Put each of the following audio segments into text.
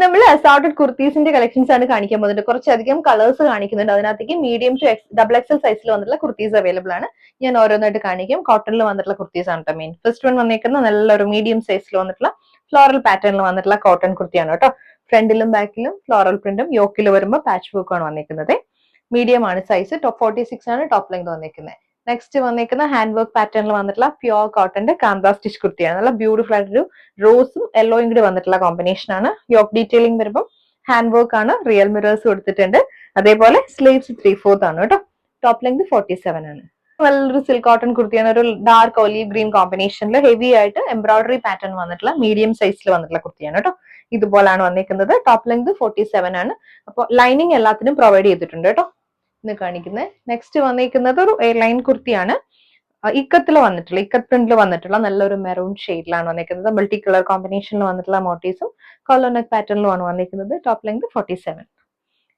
നമ്മൾ assorted കുർത്തീസിന്റെ collections ആണ് കാണിക്കാൻ പോകുന്നത്. കുറച്ചധികം കളേഴ്സ് കാണിക്കുന്നുണ്ട്. അതിനകത്തേക്ക് മീഡിയം ടു ഡബിൾ എക്സൽ സൈസിൽ വന്നിട്ടുള്ള കുർത്തീസ് അവൈലബിൾ ആണ്. ഞാൻ ഓരോന്നായിട്ട് കാണിക്കും. കോട്ടണിൽ വന്നിട്ടുള്ള കുർത്തീസ് ആണ് കേട്ടോ മെയിൻ. ഫസ്റ്റ് വൺ വന്നേക്കുന്ന നല്ലൊരു മീഡിയം സൈസിൽ വന്നിട്ടുള്ള ഫ്ലോറൽ പാറ്റേണിൽ വന്നിട്ടുള്ള കോട്ടൺ കുർത്തിയാണ് കേട്ടോ. ഫ്രണ്ടിലും ബാക്കിലും ഫ്ലോറൽ പ്രിന്റും, യോക്കിൽ വരുമ്പോൾ പാച്ച് വർക്കും ആണ് വന്നിരിക്കുന്നത്. മീഡിയം ആണ് സൈസ്. ടോപ്പ് 46 ആണ് ടോപ്പ് ലെങ്ത് വന്നിരിക്കുന്നത്. നെക്സ്റ്റ് വന്നിരിക്കുന്ന ഹാൻഡ് വർക്ക് പാറ്റേണിൽ വന്നിട്ടുള്ള പ്യോർ കോട്ടന്റെ കാന്ത സ്റ്റിച്ച് കുർത്തിയാണ്. നല്ല ബ്യൂട്ടിഫുൾ ആയിട്ടൊരു റോസും യെല്ലോയും കൂടി വന്നിട്ടുള്ള കോമ്പിനേഷൻ ആണ്. യോക്ക് ഡീറ്റെയിലിംഗ് വരുമ്പോൾ ഹാൻഡ് വർക്ക് ആണ്, റിയൽ മിറേഴ്സ് കൊടുത്തിട്ടുണ്ട്. അതേപോലെ സ്ലീവ്സ് 3/4 ആണ് കേട്ടോ. ടോപ്പ് ലെങ്ത് 47 ആണ്. നല്ലൊരു സിൽക്ക് കോട്ടൺ കുർത്തിയാണ്. ഒരു ഡാർക്ക് ഒലീവ് ഗ്രീൻ കോമ്പിനേഷനിൽ ഹെവി ആയിട്ട് എംബ്രോയിഡറി പാറ്റേൺ വന്നിട്ടുള്ള മീഡിയം സൈസിൽ വന്നിട്ടുള്ള കുർത്തിയാണ് കേട്ടോ. ഇതുപോലാണ് വന്നിരിക്കുന്നത്. ടോപ്പ് ലെങ്ത് 47 ആണ്. അപ്പോൾ ലൈനിങ് എല്ലാത്തിനും പ്രൊവൈഡ് ചെയ്തിട്ടുണ്ട് കേട്ടോ. ഇന്ന് കാണിക്കുന്നത് നെക്സ്റ്റ് വന്നിരിക്കുന്നത് ഒരു എയർലൈൻ കുർത്തിയാണ്. ഇക്കത്തിൽ വന്നിട്ടുള്ള ഇക്കത്ത് പ്രിന്റിൽ വന്നിട്ടുള്ള നല്ലൊരു മെറൂൺ ഷെയ്ഡിലാണ് വന്നിരിക്കുന്നത്. മൾട്ടി കളർ കോമ്പിനേഷനിൽ വന്നിട്ടുള്ള മോട്ടീവ്സും കോളർ നെക്ക് പാറ്റേണിലുമാണ് വന്നിരിക്കുന്നത്. Top length 47.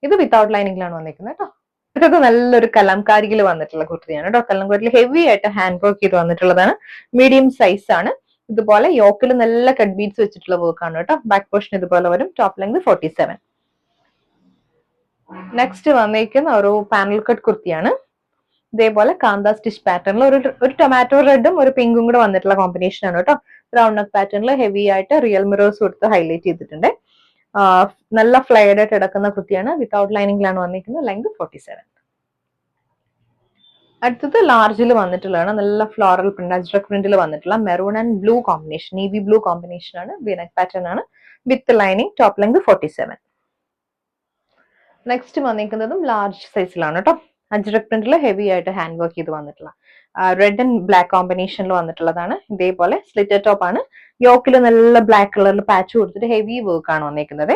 ഇത് വിത്തൗട്ട് ലൈനിങ്ങിലാണ് വന്നിരിക്കുന്നത് കേട്ടോ. ഇതൊക്കെ നല്ലൊരു കലംകാരിയിൽ വന്നിട്ടുള്ള കുർത്തിയാണ് കേട്ടോ. കലംകാരിയിൽ ഹെവി ആയിട്ട് ഹാൻഡ് വർക്ക് ചെയ്ത് വന്നിട്ടുള്ളതാണ്. മീഡിയം സൈസ് ആണ്. ഇതുപോലെ യോക്കിൽ നല്ല കട്ട് ബീഡ്സ് വെച്ചിട്ടുള്ള വർക്കാണ് കേട്ടോ. ബാക്ക് പോർഷൻ ഇതുപോലെ വരും. Top length 47. നെക്സ്റ്റ് വന്നിരിക്കുന്ന ഒരു പാനൽ കട്ട് കുർത്തിയാണ്. ഇതേപോലെ കാന്ത സ്റ്റിച്ച് പാറ്റേണിൽ ഒരു ടൊമാറ്റോ റെഡും ഒരു പിങ്കും കൂടെ വന്നിട്ടുള്ള കോമ്പിനേഷൻ ആണ് കേട്ടോ. റൗണ്ട് നെക്ക് പാറ്റേണിൽ ഹെവി ആയിട്ട് റിയൽ മിറേഴ്സ് കൊടുത്ത് ഹൈലൈറ്റ് ചെയ്തിട്ടുണ്ട്. നല്ല ഫ്ലൈഡ് ആയിട്ട് കിടക്കുന്ന കുർത്തിയാണ്. വിത്തൗട്ട് ലൈനിങ്ങിലാണ് വന്നിരിക്കുന്നത്. ലെങ്ത് 47. അടുത്തത് ലാർജിൽ വന്നിട്ടുള്ളതാണ്. നല്ല ഫ്ലോറൽ പ്രിന്റ്, അജ്രക് പ്രിന്റിൽ വന്നിട്ടുള്ള maroon and blue combination, navy blue combination ആണ്. വിനെക് പാറ്റേൺ ആണ് with lining. Top length 47. Next വന്നിരിക്കുന്നതും ലാർജ് സൈസിലാണ് കേട്ടോ. അജ്രക് പ്രിന്റിൽ ഹെവി ആയിട്ട് ഹാൻഡ് വർക്ക് ചെയ്ത് വന്നിട്ടുള്ള റെഡ് ആൻഡ് ബ്ലാക്ക് കോമ്പിനേഷനിൽ വന്നിട്ടുള്ളതാണ്. ഇതേപോലെ സ്ലിറ്റർ ടോപ്പ് ആണ്. യോക്കിൽ നല്ല ബ്ലാക്ക് കളറിൽ പാച്ച് കൊടുത്തിട്ട് ഹെവി വർക്ക് ആണ് വന്നിരിക്കുന്നത്.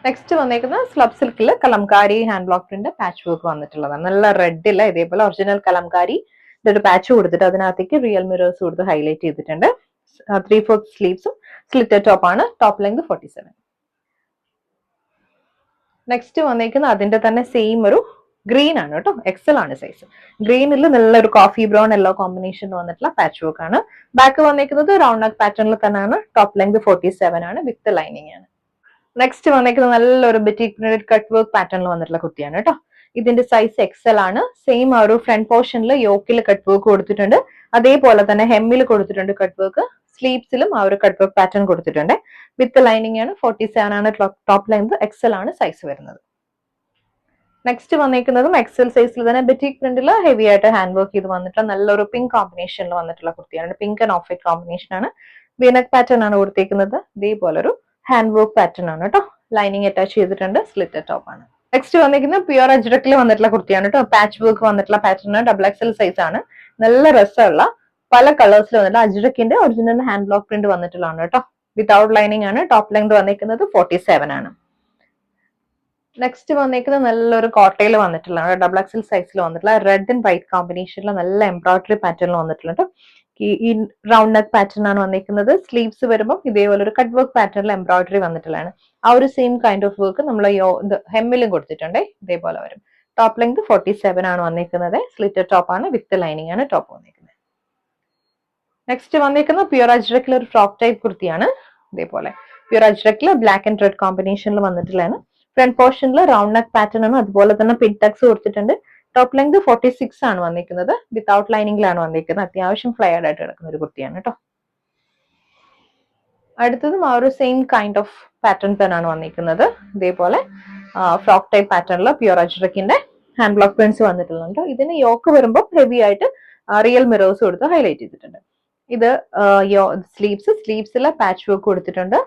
നെക്സ്റ്റ് വന്നിരിക്കുന്നത് സ്ലബ് സിൽക്കിൽ kalamkari hand block print patch work വന്നിട്ടുള്ളതാണ്. നല്ല റെഡില്ല ഇതേപോലെ ഒറിജിനൽ കലംകാരി ഇതൊരു പാച്ച് കൊടുത്തിട്ട് അതിനകത്തേക്ക് റിയൽ മിറേഴ്സ് കൊടുത്ത് ഹൈലൈറ്റ് ചെയ്തിട്ടുണ്ട്. 3/4 സ്ലീവ്സും സ്ലിറ്റർ ടോപ്പ് ആണ്. Top length 47. നെക്സ്റ്റ് വന്നിരിക്കുന്നത് അതിന്റെ തന്നെ സെയിം ഒരു ഗ്രീൻ ആണ് കേട്ടോ. എക്സൽ ആണ് സൈസ്. ഗ്രീനിൽ നല്ലൊരു കോഫി ബ്രൗൺ യെല്ലോ കോമ്പിനേഷൻ വന്നിട്ടുള്ള പാച്ച് വർക്ക് ആണ്. ബാക്ക് വന്നിരിക്കുന്നത് റൗണ്ട് നെക്ക് പാറ്റേണിൽ തന്നെയാണ്. ടോപ്പ് ലെങ്ത് 47 ആണ്. വിത്ത് ലൈനിങ് ആണ്. നെക്സ്റ്റ് വന്നിരിക്കുന്നത് നല്ലൊരു ബെറ്റിക് പ്രിന്റഡ് കട്ട് വർക്ക് പാറ്റേണിൽ വന്നിട്ടുള്ള കുർത്തിയാണ് കേട്ടോ. ഇതിന്റെ സൈസ് എക്സൽ ആണ്. സെയിം ആ ഒരു ഫ്രണ്ട് പോർഷനിൽ യോക്കിൽ കട്ട് വർക്ക് കൊടുത്തിട്ടുണ്ട്. അതേപോലെ തന്നെ ഹെമ്മിൽ കൊടുത്തിട്ടുണ്ട് കട്ട് വർക്ക്. സ്ലീവ്സിലും ആ ഒരു കട്ട് വർക്ക് പാറ്റേൺ കൊടുത്തിട്ടുണ്ട്. വിത്ത് ലൈനിങ് ആണ്. 47 ആണ് ടോപ്പ് ലെങ്ത്. എക്സൽ ആണ് സൈസ് വരുന്നത്. നെക്സ്റ്റ് വന്നിരിക്കുന്നതും എക്സൽ സൈസിൽ തന്നെ ബെറ്റിക് പ്രിന്റിൽ ഹെവി ആയിട്ട് ഹാൻഡ് വർക്ക് ചെയ്ത് വന്നിട്ടുള്ള നല്ലൊരു പിങ്ക് കോമ്പിനേഷനിൽ വന്നിട്ടുള്ള കുർത്തിയാണ്. Pink and of white combination ആണ്. വിനെക് പാറ്റേൺ ആണ് കൊടുത്തേക്കുന്നത്. ഇതേപോലെ ഒരു ഹാൻഡ് വർക്ക് പാറ്റേൺ ആണ് കേട്ടോ. ലൈനിങ് അറ്റാച്ച് ചെയ്തിട്ടുണ്ട്. സ്ലിറ്റർ ടോപ്പ് ആണ്. നെക്സ്റ്റ് വന്നിരിക്കുന്നത് പ്യുവർ അജ്രക്കിൽ വന്നിട്ടുള്ള കുർത്തിയാണ് കേട്ടോ. പാച്ച് വർക്ക് വന്നിട്ടുള്ള പാറ്റേൺ ഡബിൾ എക്സൽ സൈസ് ആണ്. നല്ല രസമുള്ള പല കളേഴ്സിൽ വന്നിട്ടുള്ള അജ്രക്കിന്റെ ഒറിജിനൽ ഹാൻഡ് ബ്ലോക്ക് പ്രിന്റ് വന്നിട്ടുള്ളതാണ് കേട്ടോ. വിത്തൗട്ട് ലൈനിങ് ആണ്. ടോപ്പ് ലെങ്ത് വന്നിരിക്കുന്നത് 47 ആണ്. നെക്സ്റ്റ് വന്നിരിക്കുന്നത് നല്ലൊരു കോട്ടയിൽ വന്നിട്ടുള്ളതാണ്. ഡബിൾ എക്സൽ സൈസിൽ വന്നിട്ടുള്ള റെഡ് ആൻഡ് വൈറ്റ് കോമ്പിനേഷനിൽ നല്ല എംബ്രോയിഡറി പാറ്റേണിൽ വന്നിട്ടുണ്ട്. ഈ റൗണ്ട് നെക്ക് പാറ്റേൺ ആണ് വന്നിരിക്കുന്നത്. സ്ലീവ്സ് വരുമ്പോൾ ഇതേപോലെ ഒരു കട്ട് വർക്ക് പാറ്റേണിൽ എംബ്രോയിഡറി വന്നിട്ടുള്ളതാണ്. ആ ഒരു സെയിം കൈൻഡ് ഓഫ് വർക്ക് നമ്മൾ ഹെമ്മിലും കൊടുത്തിട്ടുണ്ട്. ഇതേപോലെ വരും. ടോപ്പ് ലെങ്ത് 47 ആണ് വന്നിരിക്കുന്നത്. സ്ലിറ്റർ ടോപ്പ് ആണ്. വിത്ത് ലൈനിങ് ആണ് ടോപ്പ് വന്നിരിക്കുന്നത്. നെക്സ്റ്റ് വന്നിരിക്കുന്നത് പ്യുവർ അജ്രക്കിൽ ഒരു ഫ്രോക്ക് ടൈപ്പ് കുർത്തിയാണ്. ഇതേപോലെ പ്യുവർ അജ്രക്കിൽ ബ്ലാക്ക് ആൻഡ് റെഡ് കോമ്പിനേഷനിൽ വന്നിട്ടുള്ളതാണ്. ഫ്രണ്ട് പോർഷനിൽ റൗണ്ട് നെക്ക് പാറ്റേൺ ആണ്. അതുപോലെ തന്നെ പിൻടക്സ് കൊടുത്തിട്ടുണ്ട്. ടോപ്പ് ലെങ്ത് 46 ആണ് വന്നിരിക്കുന്നത്. വിത്തൗട്ട് ലൈനിങ്ങിലാണ് വന്നിരിക്കുന്നത്. അത്യാവശ്യം ഫ്ലയർഡ് ആയിട്ട് കിടക്കുന്ന ഒരു കുർത്തിയാണ് കേട്ടോ. അടുത്തതും ആ ഒരു സെയിം കൈൻഡ് ഓഫ് പാറ്റേൺ തന്നെയാണ് വന്നിരിക്കുന്നത്. ഇതേപോലെ ഫ്രോക്ക് ടൈപ്പ് പാറ്റേണിൽ പ്യുവർ അജ്രക്കിന്റെ ഹാൻഡ് ബ്ലോക്ക് പ്രിന്റ്സ് വന്നിട്ടുള്ളത്. ഇതിന് യോക്ക് വരുമ്പോൾ ഹെവി ആയിട്ട് റിയൽ മിറേഴ്സ് കൊടുത്ത് ഹൈലൈറ്റ് ചെയ്തിട്ടുണ്ട്. ഇത് സ്ലീവ്സിലെ പാച്ച് വർക്ക് കൊടുത്തിട്ടുണ്ട്.